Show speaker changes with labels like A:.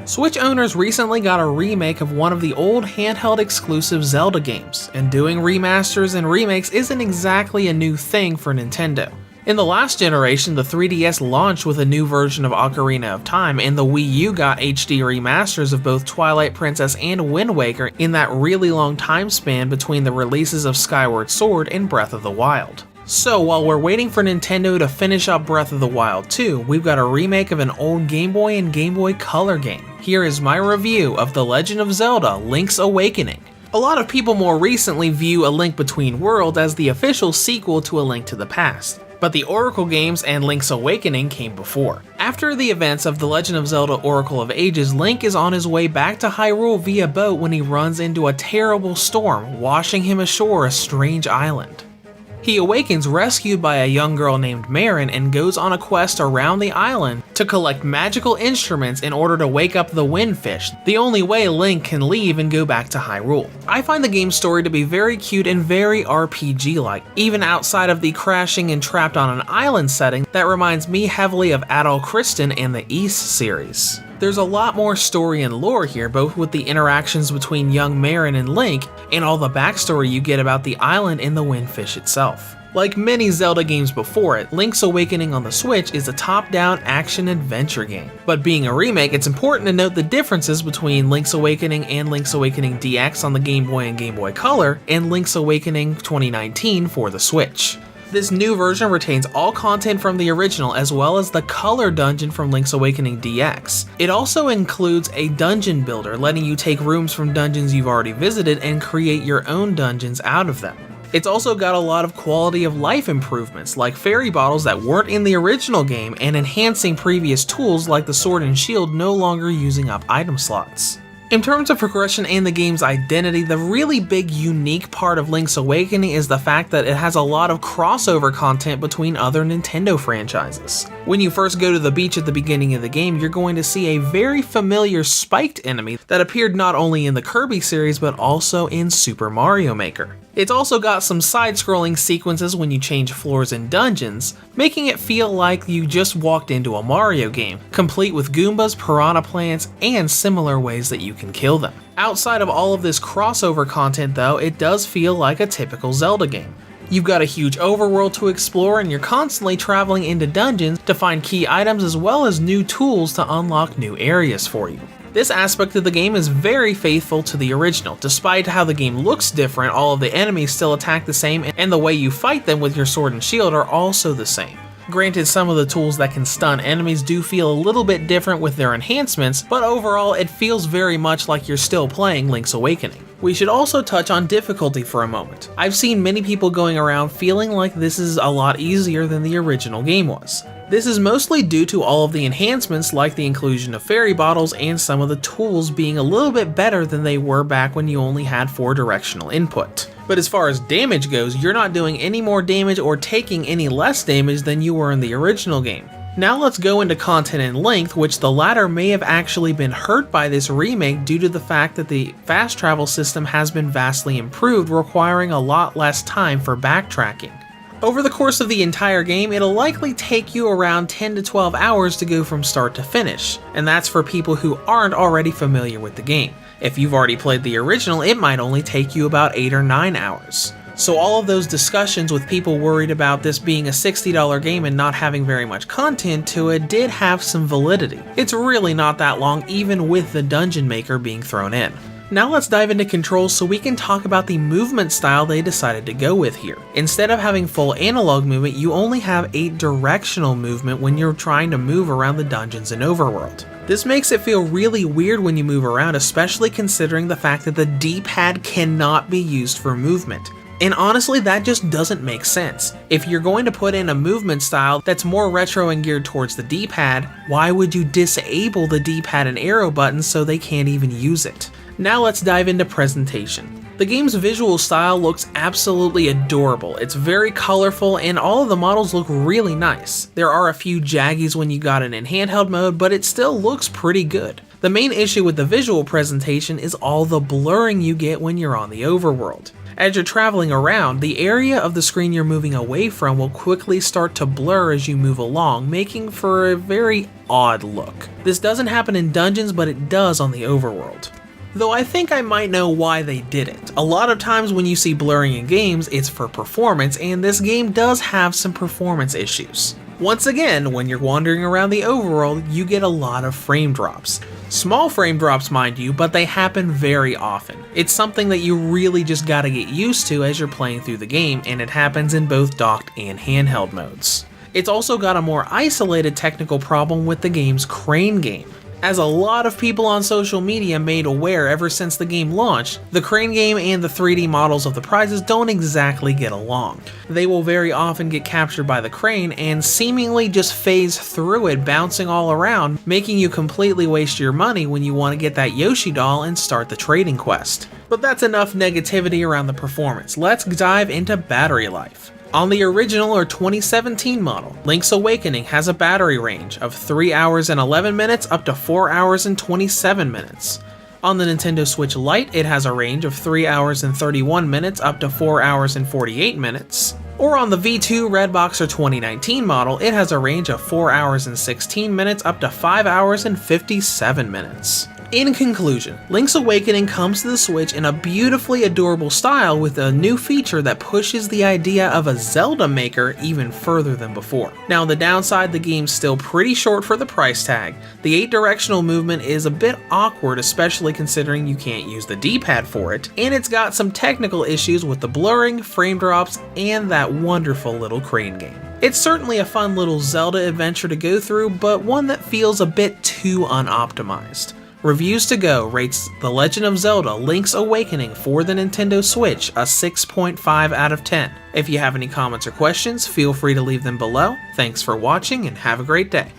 A: Switch owners recently got a remake of one of the old handheld exclusive Zelda games, and doing remasters and remakes isn't exactly a new thing for Nintendo. In the last generation, the 3DS launched with a new version of Ocarina of Time, and the Wii U got HD remasters of both Twilight Princess and Wind Waker in that really long time span between the releases of Skyward Sword and Breath of the Wild. So while we're waiting for Nintendo to finish up Breath of the Wild 2, we've got a remake of an old Game Boy and Game Boy Color game. Here is my review of The Legend of Zelda: Link's Awakening. A lot of people more recently view A Link Between Worlds as the official sequel to A Link to the Past, but the Oracle games and Link's Awakening came before. After the events of The Legend of Zelda: Oracle of Ages, Link is on his way back to Hyrule via boat when he runs into a terrible storm, washing him ashore a strange island. He awakens rescued by a young girl named Marin and goes on a quest around the island to collect magical instruments in order to wake up the Windfish, the only way Link can leave and go back to Hyrule. I find the game's story to be very cute and very RPG-like, even outside of the crashing and trapped on an island setting that reminds me heavily of Adol Kristen and the East series. There's a lot more story and lore here, both with the interactions between young Marin and Link, and all the backstory you get about the island and the Windfish itself. Like many Zelda games before it, Link's Awakening on the Switch is a top-down action-adventure game. But being a remake, it's important to note the differences between Link's Awakening and Link's Awakening DX on the Game Boy and Game Boy Color, and Link's Awakening 2019 for the Switch. This new version retains all content from the original as well as the color dungeon from Link's Awakening DX. It also includes a dungeon builder, letting you take rooms from dungeons you've already visited and create your own dungeons out of them. It's also got a lot of quality of life improvements, like fairy bottles that weren't in the original game, and enhancing previous tools like the sword and shield no longer using up item slots. In terms of progression and the game's identity, the really big unique part of Link's Awakening is the fact that it has a lot of crossover content between other Nintendo franchises. When you first go to the beach at the beginning of the game, you're going to see a very familiar spiked enemy that appeared not only in the Kirby series but also in Super Mario Maker. It's also got some side-scrolling sequences when you change floors and dungeons, making it feel like you just walked into a Mario game, complete with Goombas, Piranha Plants, and similar ways that you can kill them. Outside of all of this crossover content though, it does feel like a typical Zelda game. You've got a huge overworld to explore and you're constantly traveling into dungeons to find key items as well as new tools to unlock new areas for you. This aspect of the game is very faithful to the original. Despite how the game looks different, all of the enemies still attack the same and the way you fight them with your sword and shield are also the same. Granted, some of the tools that can stun enemies do feel a little bit different with their enhancements, but overall it feels very much like you're still playing Link's Awakening. We should also touch on difficulty for a moment. I've seen many people going around feeling like this is a lot easier than the original game was. This is mostly due to all of the enhancements like the inclusion of fairy bottles and some of the tools being a little bit better than they were back when you only had 4 directional input. But as far as damage goes, you're not doing any more damage or taking any less damage than you were in the original game. Now let's go into content and length, which the latter may have actually been hurt by this remake due to the fact that the fast travel system has been vastly improved, requiring a lot less time for backtracking. Over the course of the entire game, it'll likely take you around 10 to 12 hours to go from start to finish, and that's for people who aren't already familiar with the game. If you've already played the original, it might only take you about 8 or 9 hours. So all of those discussions with people worried about this being a $60 game and not having very much content to it did have some validity. It's really not that long, even with the Dungeon Maker being thrown in. Now let's dive into controls so we can talk about the movement style they decided to go with here. Instead of having full analog movement, you only have 8 directional movement when you're trying to move around the dungeons and overworld. This makes it feel really weird when you move around, especially considering the fact that the D-pad cannot be used for movement. And honestly, that just doesn't make sense. If you're going to put in a movement style that's more retro and geared towards the D-pad, why would you disable the D-pad and arrow buttons so they can't even use it? Now let's dive into presentation. The game's visual style looks absolutely adorable. It's very colorful and all of the models look really nice. There are a few jaggies when you got it in handheld mode, but it still looks pretty good. The main issue with the visual presentation is all the blurring you get when you're on the overworld. As you're traveling around, the area of the screen you're moving away from will quickly start to blur as you move along, making for a very odd look. This doesn't happen in dungeons, but it does on the overworld. Though I think I might know why they did it. A lot of times when you see blurring in games, it's for performance, and this game does have some performance issues. Once again, when you're wandering around the overworld, you get a lot of frame drops. Small frame drops, mind you, but they happen very often. It's something that you really just gotta get used to as you're playing through the game, and it happens in both docked and handheld modes. It's also got a more isolated technical problem with the game's crane game. As a lot of people on social media made aware ever since the game launched, the crane game and the 3D models of the prizes don't exactly get along. They will very often get captured by the crane and seemingly just phase through it, bouncing all around, making you completely waste your money when you want to get that Yoshi doll and start the trading quest. But that's enough negativity around the performance. Let's dive into battery life. On the original or 2017 model, Link's Awakening has a battery range of 3 hours and 11 minutes up to 4 hours and 27 minutes. On the Nintendo Switch Lite, it has a range of 3 hours and 31 minutes up to 4 hours and 48 minutes. Or on the V2 Redbox or 2019 model, it has a range of 4 hours and 16 minutes up to 5 hours and 57 minutes. In conclusion, Link's Awakening comes to the Switch in a beautifully adorable style with a new feature that pushes the idea of a Zelda maker even further than before. Now, on the downside, the game's still pretty short for the price tag. The 8-directional movement is a bit awkward, especially considering you can't use the D-pad for it, and it's got some technical issues with the blurring, frame drops, and that wonderful little crane game. It's certainly a fun little Zelda adventure to go through, but one that feels a bit too unoptimized. Reviews to Go rates The Legend of Zelda Link's Awakening for the Nintendo Switch a 6.5 out of 10. If you have any comments or questions, feel free to leave them below. Thanks for watching and have a great day.